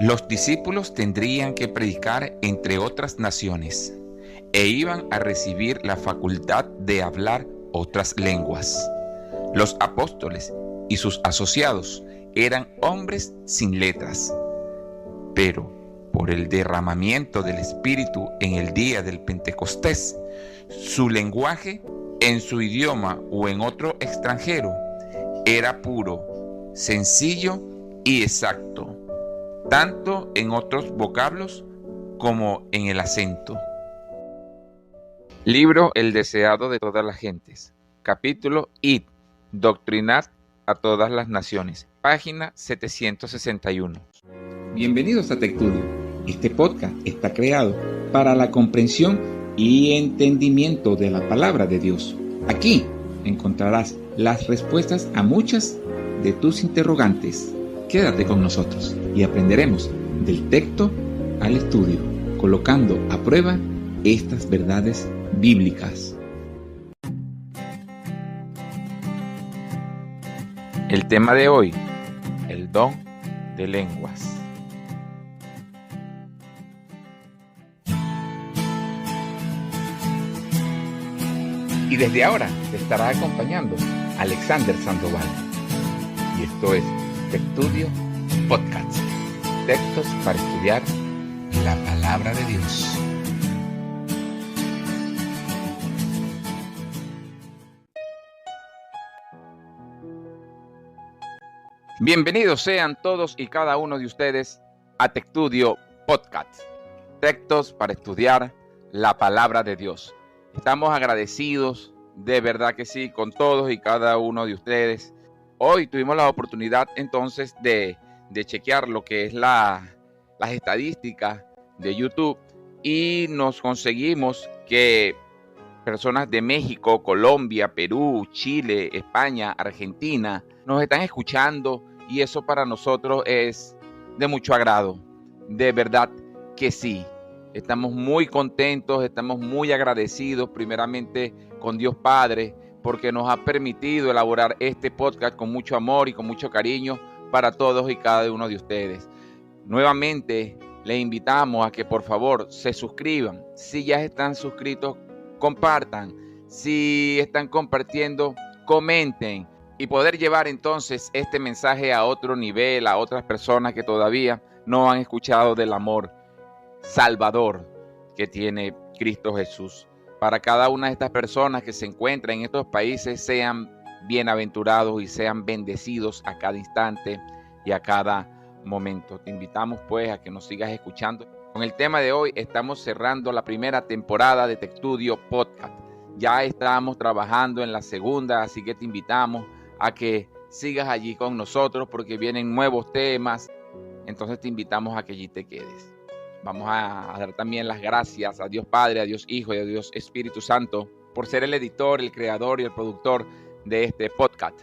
Los discípulos tendrían que predicar entre otras naciones e iban a recibir la facultad de hablar otras lenguas. Los apóstoles y sus asociados eran hombres sin letras, pero por el derramamiento del Espíritu en el día del Pentecostés, su lenguaje, en su idioma o en otro extranjero, era puro, sencillo y exacto, tanto en otros vocablos como en el acento. Libro El deseado de todas las gentes. Capítulo Id, doctrinad a todas las naciones. Página 761. Bienvenidos a TechTudio. Este podcast está creado para la comprensión y entendimiento de la palabra de Dios. Aquí encontrarás las respuestas a muchas de tus interrogantes. Quédate con nosotros y aprenderemos del texto al estudio, colocando a prueba estas verdades bíblicas. El tema de hoy, el don de lenguas. Y desde ahora te estará acompañando Alexander Sandoval. Y esto es TechTudio Podcast. Textos para estudiar la palabra de Dios. Bienvenidos sean todos y cada uno de ustedes a TechTudio Podcast. Textos para estudiar la palabra de Dios. Estamos agradecidos, de verdad que sí, con todos y cada uno de ustedes. Hoy tuvimos la oportunidad entonces de chequear lo que es las estadísticas de YouTube y nos conseguimos que personas de México, Colombia, Perú, Chile, España, Argentina nos están escuchando y eso para nosotros es de mucho agrado. De verdad que sí. Estamos muy contentos, estamos muy agradecidos primeramente con Dios Padre porque nos ha permitido elaborar este podcast con mucho amor y con mucho cariño para todos y cada uno de ustedes. Nuevamente les invitamos a que por favor se suscriban. Si ya están suscritos, compartan. Si están compartiendo, comenten. Y poder llevar entonces este mensaje a otro nivel, a otras personas que todavía no han escuchado del amor salvador que tiene Cristo Jesús. Para cada una de estas personas que se encuentran en estos países, sean bienaventurados y sean bendecidos a cada instante y a cada momento. Te invitamos pues a que nos sigas escuchando. Con el tema de hoy estamos cerrando la primera temporada de TechTudio Podcast. Ya estamos trabajando en la segunda, así que te invitamos a que sigas allí con nosotros porque vienen nuevos temas. Entonces te invitamos a que allí te quedes. Vamos a dar también las gracias a Dios Padre, a Dios Hijo y a Dios Espíritu Santo por ser el editor, el creador y el productor de este podcast.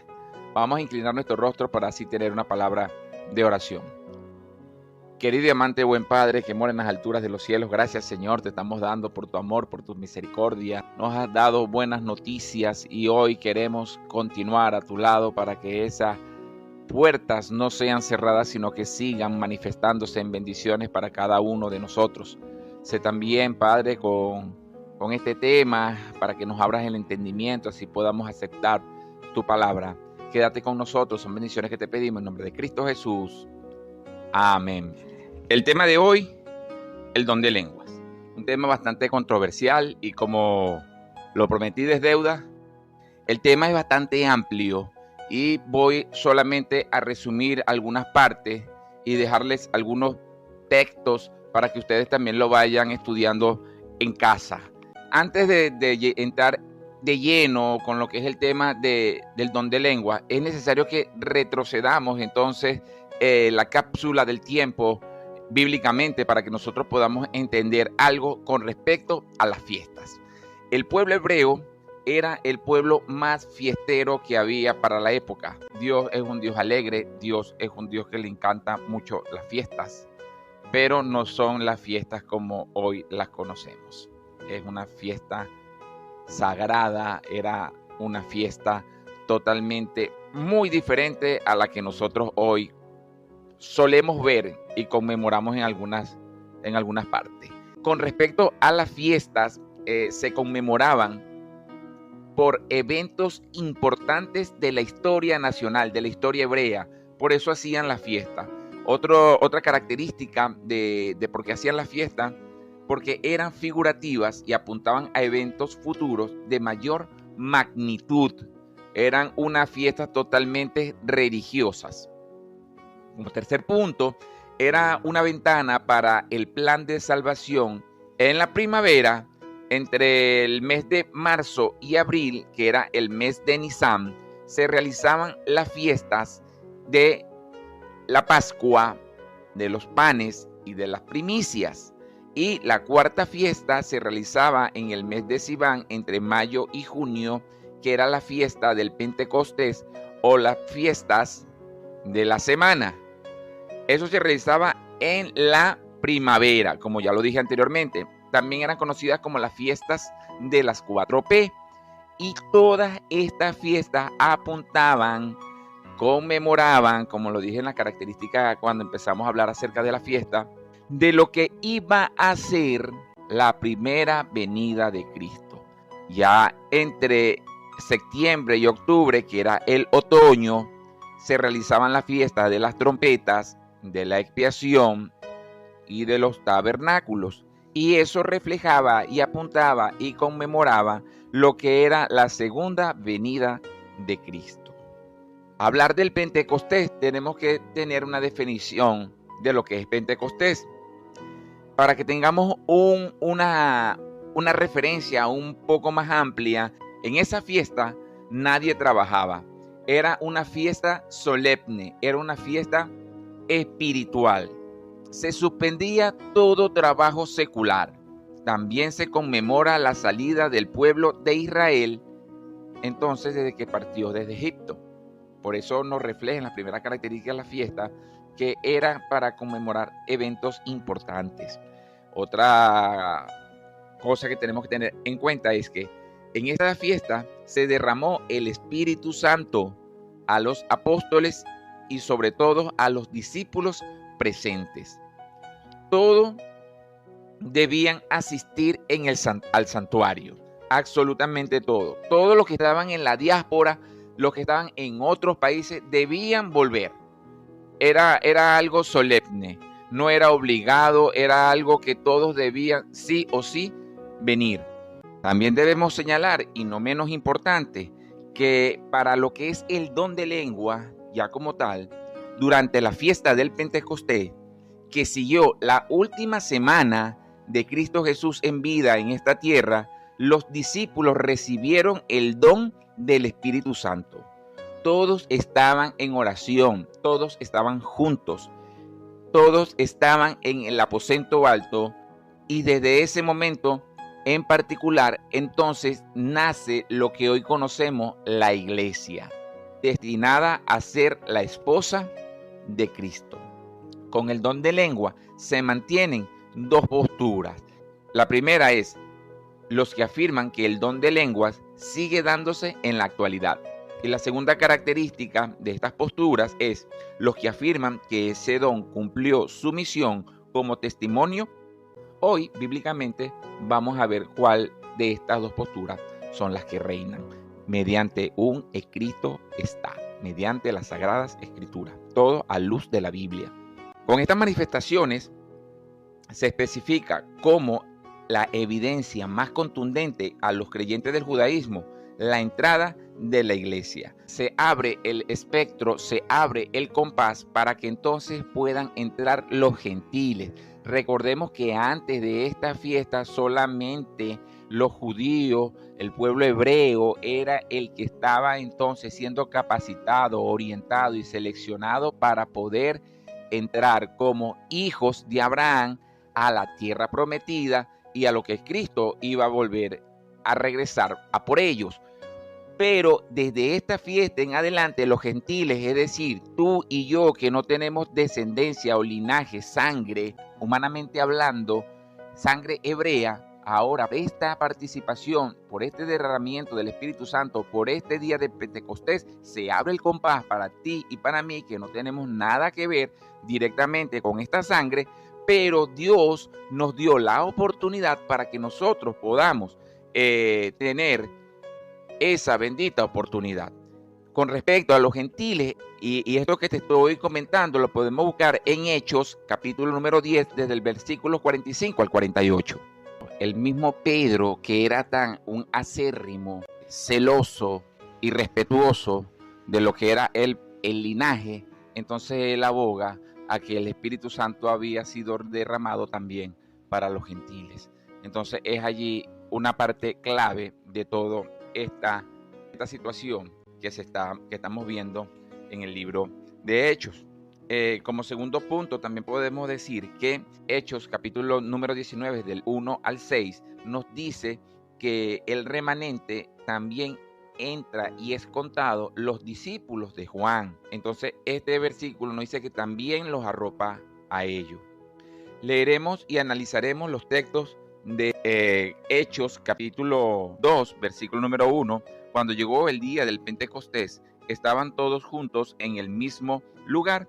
Vamos a inclinar nuestro rostro para así tener una palabra de oración. Querido y amante buen Padre que mora en las alturas de los cielos, gracias Señor, te estamos dando por tu amor, por tu misericordia. Nos has dado buenas noticias y hoy queremos continuar a tu lado para que esas puertas no sean cerradas, sino que sigan manifestándose en bendiciones para cada uno de nosotros. Sé también, Padre, con este tema, para que nos abras el entendimiento, así podamos aceptar tu palabra. Quédate con nosotros, son bendiciones que te pedimos en nombre de Cristo Jesús. Amén. El tema de hoy, el don de lenguas. Un tema bastante controversial y como lo prometí es deuda, el tema es bastante amplio. Y voy solamente a resumir algunas partes y dejarles algunos textos para que ustedes también lo vayan estudiando en casa. Antes de entrar de lleno con lo que es el tema del don de lengua, es necesario que retrocedamos entonces la cápsula del tiempo bíblicamente para que nosotros podamos entender algo con respecto a las fiestas. El pueblo hebreo era el pueblo más fiestero que había para la época. Dios es un Dios alegre, Dios es un Dios que le encanta mucho las fiestas, pero no son las fiestas como hoy las conocemos. Es una fiesta sagrada, era una fiesta totalmente muy diferente a la que nosotros hoy solemos ver y conmemoramos en algunas partes. Con respecto a las fiestas, se conmemoraban por eventos importantes de la historia nacional, de la historia hebrea. Por eso hacían la fiesta. Otra característica de por qué hacían la fiesta, porque eran figurativas y apuntaban a eventos futuros de mayor magnitud. Eran unas fiestas totalmente religiosas. Como tercer punto, era una ventana para el plan de salvación. En la primavera, entre el mes de marzo y abril, que era el mes de Nisan, se realizaban las fiestas de la Pascua, de los panes y de las primicias. Y la cuarta fiesta se realizaba en el mes de Sivan, entre mayo y junio, que era la fiesta del Pentecostés o las fiestas de la semana. Eso se realizaba en la primavera, como ya lo dije anteriormente. También eran conocidas como las fiestas de las 4P. Y todas estas fiestas apuntaban, conmemoraban, como lo dije en la característica cuando empezamos a hablar acerca de la fiesta, de lo que iba a ser la primera venida de Cristo. Ya entre septiembre y octubre, que era el otoño, se realizaban las fiestas de las trompetas, de la expiación y de los tabernáculos. Y eso reflejaba y apuntaba y conmemoraba lo que era la segunda venida de Cristo. Hablar del Pentecostés, tenemos que tener una definición de lo que es Pentecostés, para que tengamos una referencia un poco más amplia. En esa fiesta nadie trabajaba. Era una fiesta solemne, era una fiesta espiritual. Se suspendía todo trabajo secular. También se conmemora la salida del pueblo de Israel, entonces desde que partió desde Egipto. Por eso nos refleja en la primera característica de la fiesta que era para conmemorar eventos importantes. Otra cosa que tenemos que tener en cuenta es que en esta fiesta se derramó el Espíritu Santo a los apóstoles y sobre todo a los discípulos presentes. Todos debían asistir al santuario, absolutamente todo. Todos los que estaban en la diáspora, los que estaban en otros países, debían volver. Era algo solemne, no era obligado, era algo que todos debían sí o sí venir. También debemos señalar, y no menos importante, que para lo que es el don de lengua, ya como tal, durante la fiesta del Pentecostés, que siguió la última semana de Cristo Jesús en vida en esta tierra, los discípulos recibieron el don del Espíritu Santo. Todos estaban en oración, todos estaban juntos, todos estaban en el aposento alto, y desde ese momento en particular, entonces nace lo que hoy conocemos la iglesia, destinada a ser la esposa de Cristo. Con el don de lengua se mantienen dos posturas. La primera es los que afirman que el don de lenguas sigue dándose en la actualidad. Y la segunda característica de estas posturas es los que afirman que ese don cumplió su misión como testimonio. Hoy, bíblicamente, vamos a ver cuál de estas dos posturas son las que reinan. Mediante un escrito está, mediante las Sagradas Escrituras, todo a luz de la Biblia. Con estas manifestaciones se especifica como la evidencia más contundente a los creyentes del judaísmo, la entrada de la iglesia. Se abre el espectro, se abre el compás para que entonces puedan entrar los gentiles. Recordemos que antes de esta fiesta solamente los judíos, el pueblo hebreo, era el que estaba entonces siendo capacitado, orientado y seleccionado para poder entrar como hijos de Abraham a la tierra prometida y a lo que Cristo iba a volver a regresar a por ellos. Pero desde esta fiesta en adelante los gentiles, es decir, tú y yo que no tenemos descendencia o linaje, sangre, humanamente hablando, sangre hebrea, Ahora, esta participación, por este derramamiento del Espíritu Santo, por este día de Pentecostés, se abre el compás para ti y para mí, que no tenemos nada que ver directamente con esta sangre, pero Dios nos dio la oportunidad para que nosotros podamos tener esa bendita oportunidad. Con respecto a los gentiles, y esto que te estoy comentando lo podemos buscar en Hechos, capítulo número 10, desde el versículo 45 al 48. El mismo Pedro, que era tan un acérrimo, celoso y respetuoso de lo que era el linaje, entonces él aboga a que el Espíritu Santo había sido derramado también para los gentiles. Entonces es allí una parte clave de toda esta situación que estamos viendo en el libro de Hechos. Como segundo punto, también podemos decir que Hechos, capítulo número 19, del 1 al 6, nos dice que el remanente también entra y es contado los discípulos de Juan. Entonces, este versículo nos dice que también los arropa a ellos. Leeremos y analizaremos los textos de Hechos, capítulo 2, versículo número 1. Cuando llegó el día del Pentecostés, estaban todos juntos en el mismo lugar.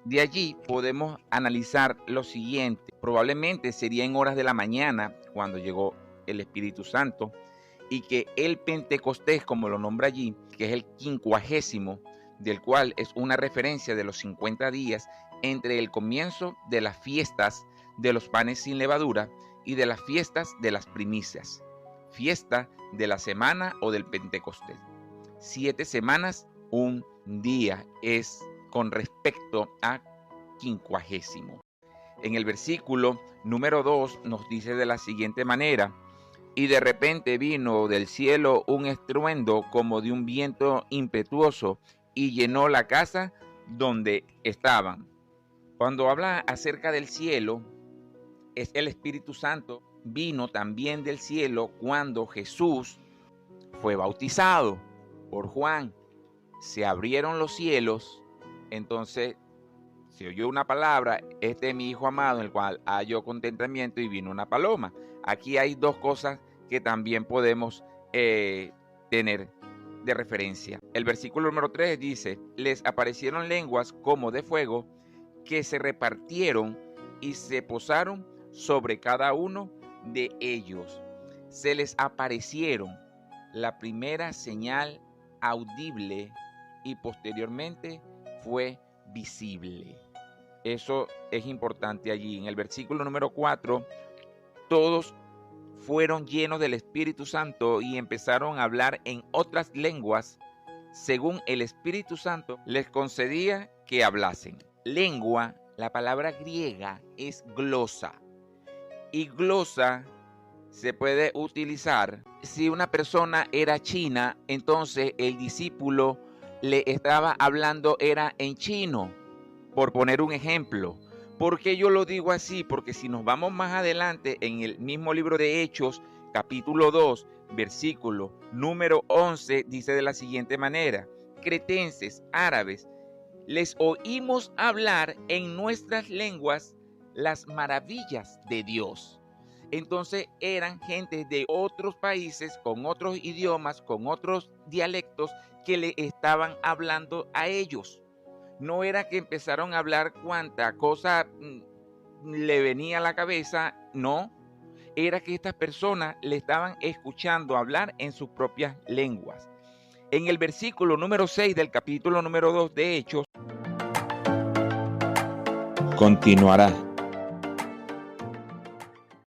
De allí podemos analizar lo siguiente. Probablemente sería en horas de la mañana cuando llegó el Espíritu Santo, y que el Pentecostés, como lo nombra allí, que es el 50º, del cual es una referencia de los 50 días entre el comienzo de las fiestas de los panes sin levadura y de las fiestas de las primicias, fiesta de la semana o del Pentecostés. 7 semanas, un día es con respecto a 50º. En el versículo número 2 nos dice de la siguiente manera: y de repente vino del cielo un estruendo como de un viento impetuoso y llenó la casa donde estaban. Cuando habla acerca del cielo, es el Espíritu Santo. Vino también del cielo cuando Jesús fue bautizado por Juan. Se abrieron los cielos, entonces se oyó una palabra: este es mi Hijo amado, en el cual halló contentamiento, y vino una paloma. Aquí hay dos cosas que también podemos tener de referencia. El versículo número 3 dice: les aparecieron lenguas como de fuego que se repartieron y se posaron sobre cada uno de ellos. Se les aparecieron, la primera señal audible, y posteriormente fue visible. Eso es importante allí. En el versículo número 4, todos fueron llenos del Espíritu Santo y empezaron a hablar en otras lenguas, según el Espíritu Santo les concedía que hablasen. Lengua, la palabra griega es glosa, y glosa se puede utilizar si una persona era china, entonces el discípulo le estaba hablando era en chino, por poner un ejemplo. ¿Por qué yo lo digo así? Porque si nos vamos más adelante en el mismo libro de Hechos, capítulo 2, versículo número 11, dice de la siguiente manera: cretenses, árabes, les oímos hablar en nuestras lenguas las maravillas de Dios. Entonces eran gente de otros países, con otros idiomas, con otros dialectos, que le estaban hablando a ellos. No era que empezaron a hablar cuanta cosa le venía a la cabeza, no. Era que estas personas le estaban escuchando hablar en sus propias lenguas. En el versículo número 6 del capítulo número 2 de Hechos, continuará